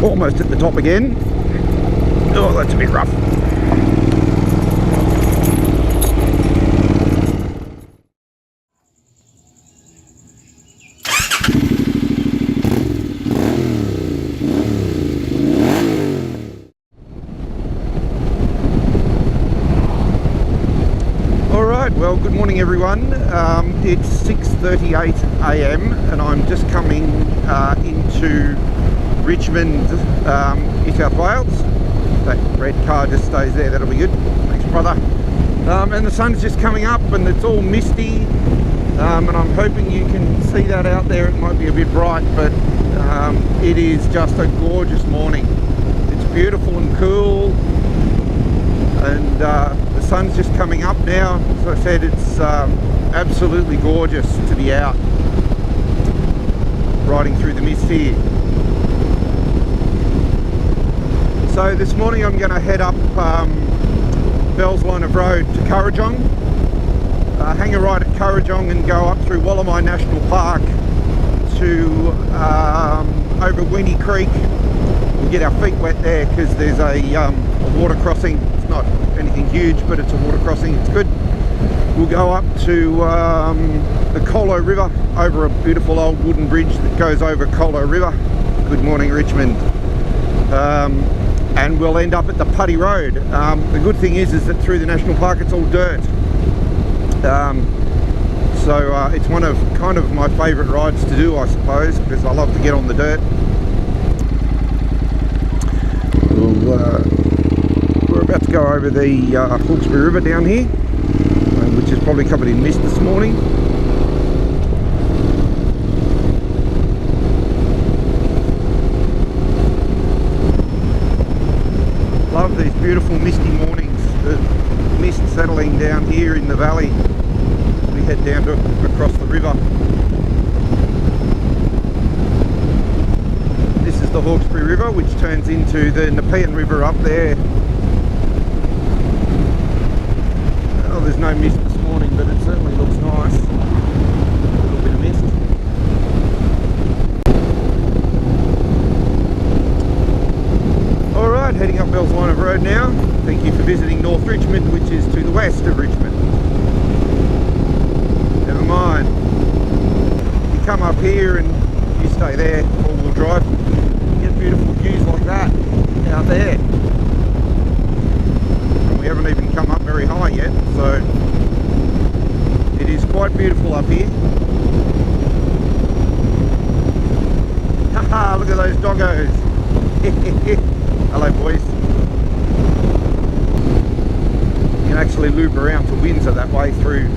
Almost at the top again. Oh, that's a bit rough. Well, good morning everyone. It's 6:38 a.m. and I'm just coming into Richmond, New South Wales. That red car just stays there, that'll be good. Thanks, brother. And the sun's just coming up and it's all misty, and I'm hoping you can see that out there. It might be a bit bright, but it is just a gorgeous morning. It's beautiful and cool, and the sun's just coming up now. As I said, it's absolutely gorgeous to be out riding through the mist here. So this morning I'm going to head up Bell's Line of Road to Currajong, hang a ride at Currajong and go up through Wollemi National Park to over Winnie Creek. We'll get our feet wet there because there's a water crossing. It's not anything huge, but it's a water crossing. It's good. We'll go up to the Colo River over a beautiful old wooden bridge that goes over Colo River. Good morning, Richmond. And we'll end up at the Putty Road. The good thing is that through the national park it's all dirt. So it's one of kind of my favourite rides to do, I suppose, because I love to get on the dirt. We're about to go over the Hawkesbury River down here, which is probably covered in mist this morning. Love these beautiful misty mornings, the mist settling down here in the valley. We head down to across the river. This is the Hawkesbury River, which turns into the Nepean River up there. Oh, there's no mist this morning, but it certainly looks nice. A little bit of mist. Alright, heading up Bell's Line of Road now. Thank you for visiting North Richmond, which is to the west of Richmond. Never mind. You come up here and you stay there, all-wheel drive. You get beautiful views like that out there. And we haven't even come up very high yet, so it is quite beautiful up here. Haha, look at those doggos. Hello boys. You can actually loop around to Windsor that way through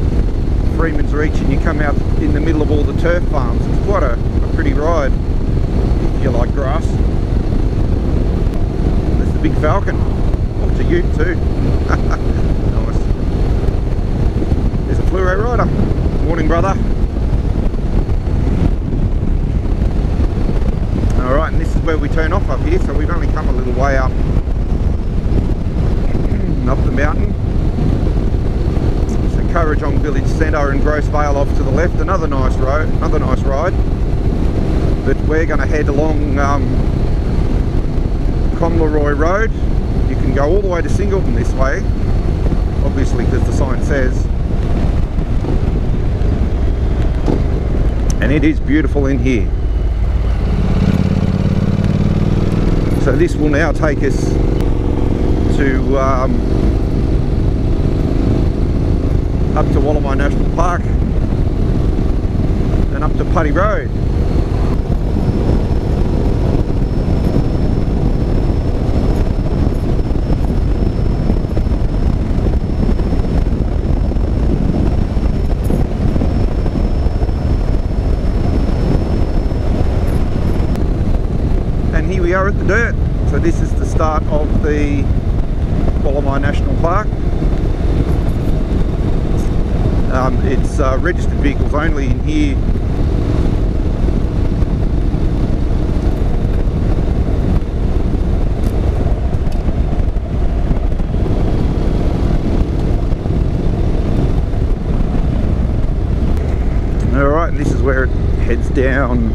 Freeman's Reach and you come out in the middle of all the turf farms. It's quite a pretty ride if you like grass. There's the big falcon. Oh, it's a ute too. Nice. There's a fluoro rider. Morning, brother. Alright, and this is where we turn off up here, so we've only come a little way up the mountain. So Currajong Village Centre and Grosse Vale off to the left. Another nice road, another nice ride. But we're going to head along Conleroy Road. You can go all the way to Singleton this way, obviously because the sign says. And it is beautiful in here. So this will now take us to up to Wollemi National Park and up to Putty Road. And here we are at the dirt. So this is the start of the Wollemi National Park. It's registered vehicles only in here. Alright, and this is where it heads down.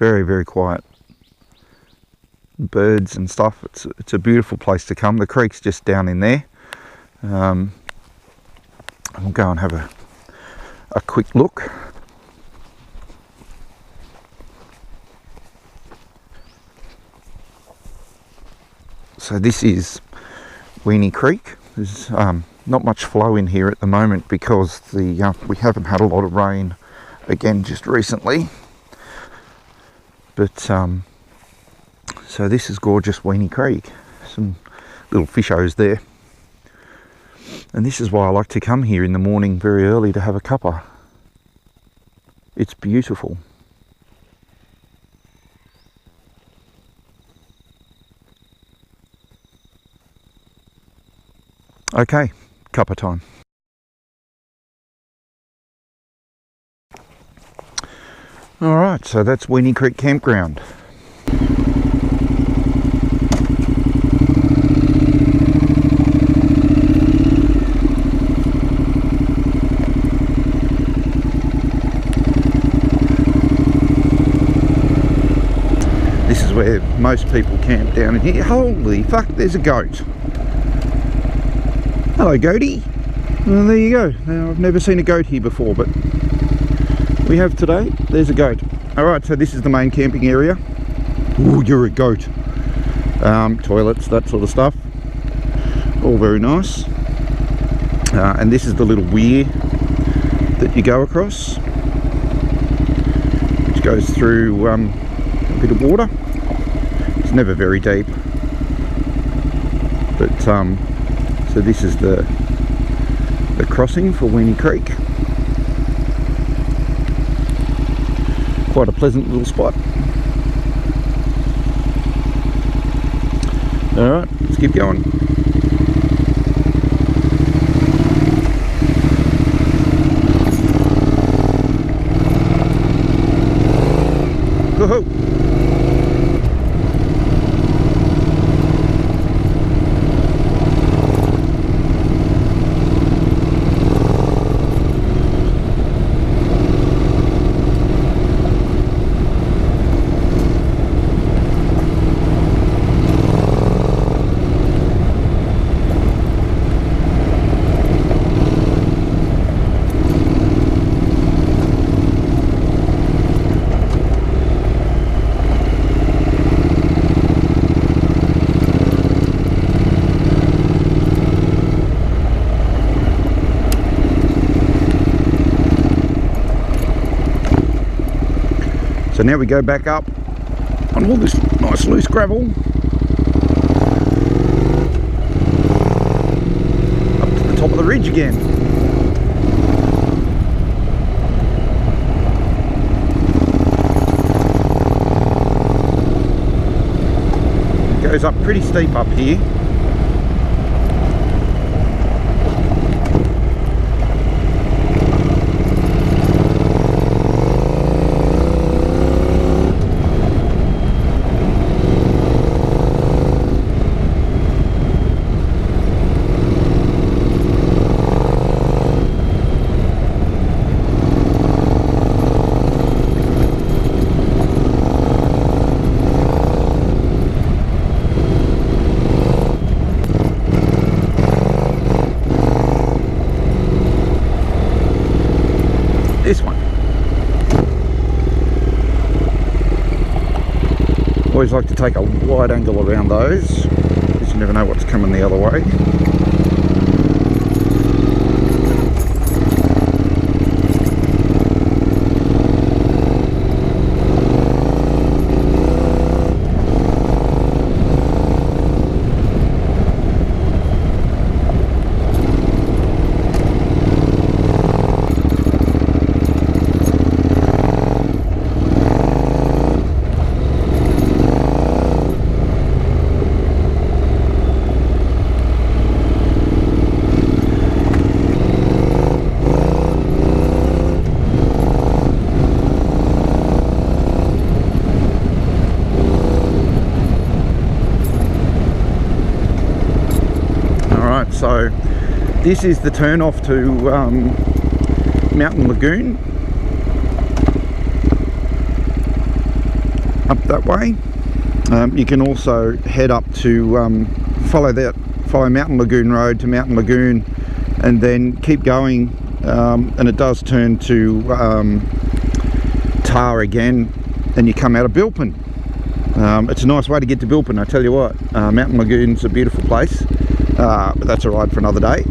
Very, very quiet. Birds and stuff. It's a beautiful place to come. The creek's just down in there. I'll go and have a quick look. So this is Winnie Creek. There's not much flow in here at the moment because we haven't had a lot of rain again just recently. But so this is gorgeous Winnie Creek. Some little fishos there. And this is why I like to come here in the morning very early to have a cuppa. It's beautiful. Okay, cuppa time. Alright, so that's Winnie Creek campground. This is where most people camp down in here. Holy fuck, there's a goat. Hello, goatie. Well, there you go. Now, I've never seen a goat here before, but we have today. There's a goat. Alright, so this is the main camping area. Ooh, you're a goat. Toilets, that sort of stuff. All very nice. And this is the little weir that you go across, which goes through a bit of water. It's never very deep. But so this is the crossing for Winnie Creek. Quite a pleasant little spot. Alright, let's keep going. Woohoo! So now we go back up on all this nice loose gravel up to the top of the ridge again. It goes up pretty steep up here. This one. Always like to take a wide angle around those, because you never know what's coming the other way. So this is the turn off to Mountain Lagoon. up that way. You can also head up to follow Mountain Lagoon Road to Mountain Lagoon, and then keep going, and it does turn to tar again, and you come out of Bilpin. It's a nice way to get to Bilpin, I tell you what. Mountain Lagoon's a beautiful place, but that's a ride for another day.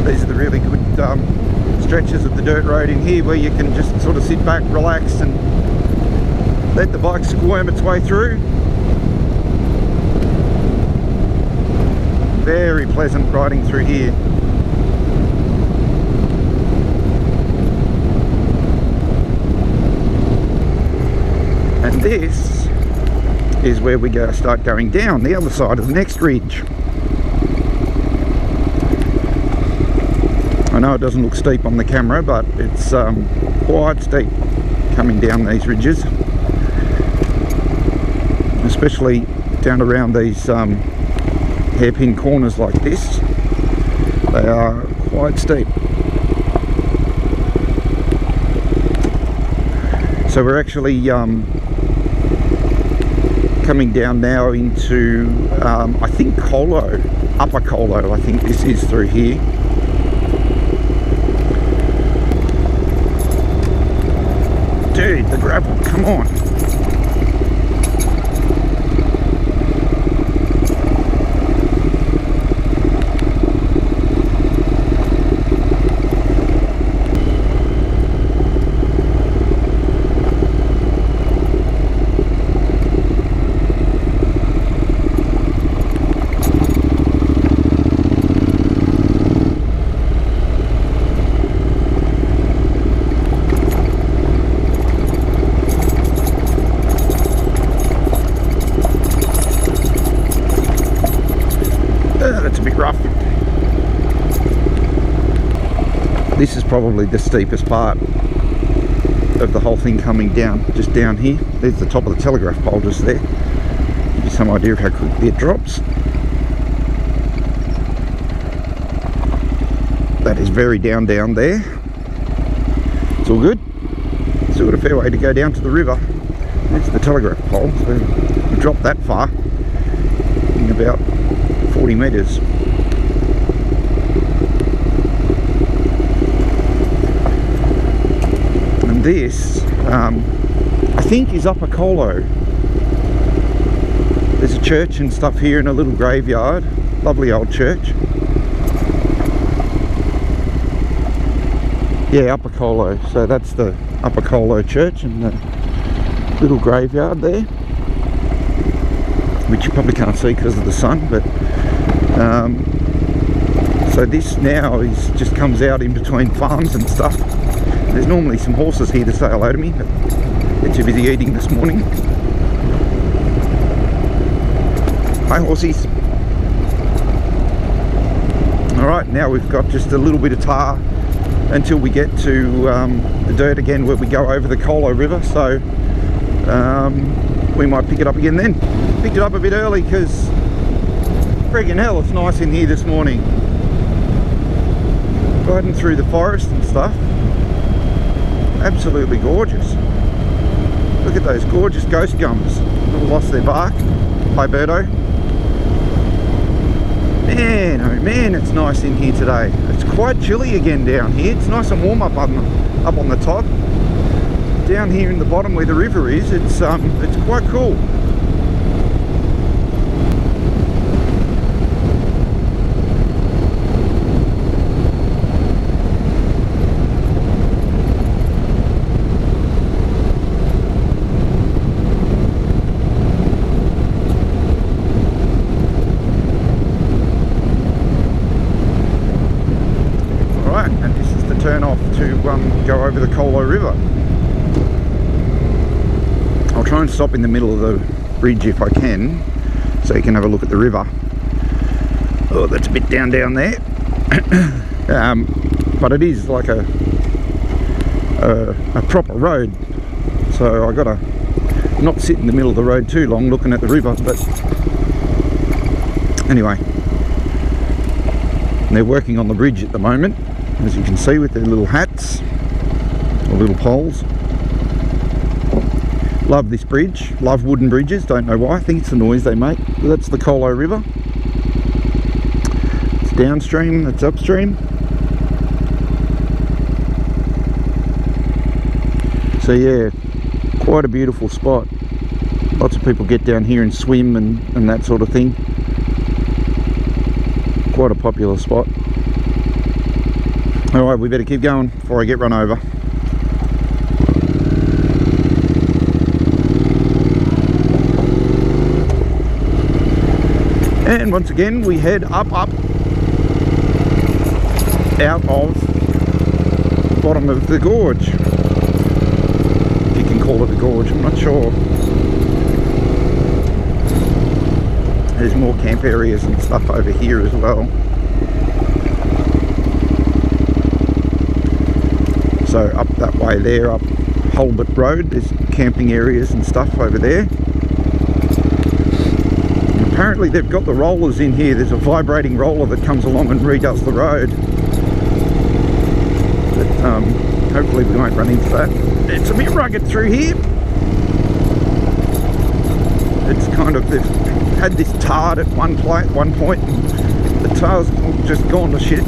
These are the really good stretches of the dirt road in here, where you can just sort of sit back, relax, and let the bike squirm its way through. Very pleasant riding through here. And this is where we start going down the other side of the next ridge. I know it doesn't look steep on the camera, but it's quite steep coming down these ridges, especially down around these hairpin corners like this. They are quite steep. So we're actually coming down now into I think Colo, Upper Colo, I think this is through here. Dude, the gravel, come on. That's a bit rough. This is probably the steepest part of the whole thing coming down, just down here. There's the top of the telegraph pole just there. Give you some idea of how quickly it drops. That is very down there. It's all good. Still got a fair way to go down to the river. There's the telegraph pole, so we dropped that far in about 40 metres. And this, I think, is Upper Colo. There's a church and stuff here and a little graveyard. Lovely old church. Yeah, Upper Colo. So that's the Upper Colo church and the little graveyard there, which you probably can't see because of the sun, but so this now just comes out in between farms and stuff. There's normally some horses here to say hello to me, but they're too busy eating this morning. Hi horsies. Alright, now we've got just a little bit of tar until we get to the dirt again, where we go over the Colo River, so we might pick it up again then. Picked it up a bit early because friggin' hell, it's nice in here this morning. Riding through the forest and stuff. Absolutely gorgeous. Look at those gorgeous ghost gums. All lost their bark. Hi Birdo. Man, oh man, it's nice in here today. It's quite chilly again down here. It's nice and warm up on the top. Down here in the bottom where the river is, it's quite cool. And this is the turn off to go over the Colo River. I'll try and stop in the middle of the bridge if I can, so you can have a look at the river. Oh, that's a bit down there. But it is like a proper road, so I gotta not sit in the middle of the road too long looking at the river. But anyway, they're working on the bridge at the moment, as you can see, with their little hats or little poles. Love this bridge, love wooden bridges, don't know why, I think it's the noise they make. That's the Colo River. It's downstream, that's upstream. So yeah, quite a beautiful spot. Lots of people get down here and swim and that sort of thing. Quite a popular spot. Alright, we better keep going before I get run over. And once again we head up out of the bottom of the gorge. If you can call it a gorge, I'm not sure. There's more camp areas and stuff over here as well. So up that way there, up Hulbert Road, there's camping areas and stuff over there. Apparently they've got the rollers in here. There's a vibrating roller that comes along and redoes the road. But hopefully we won't run into that. It's a bit rugged through here. It's kind of, they've had this tarred at one point. The tar's just gone to shit.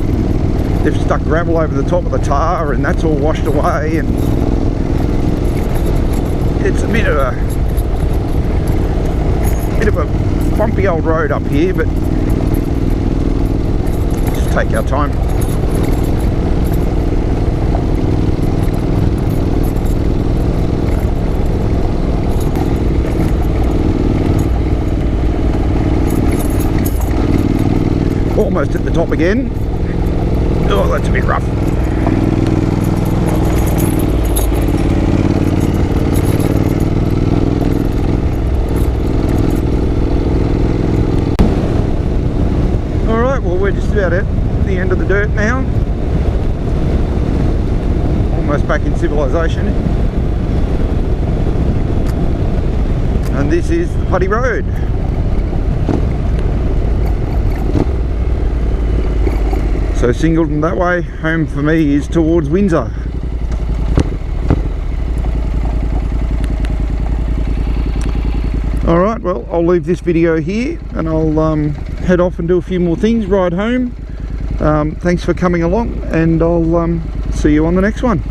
They've stuck gravel over the top of the tar and that's all washed away, and it's a bit of a bumpy old road up here, but just take our time. Almost at the top again. Oh, that's a bit rough. Well, we're just about at the end of the dirt now. Almost back in civilization. And this is the Putty Road. So Singleton that way, home for me is towards Windsor. Alright, well I'll leave this video here and I'll head off and do a few more things, ride home. Thanks for coming along, and I'll see you on the next one.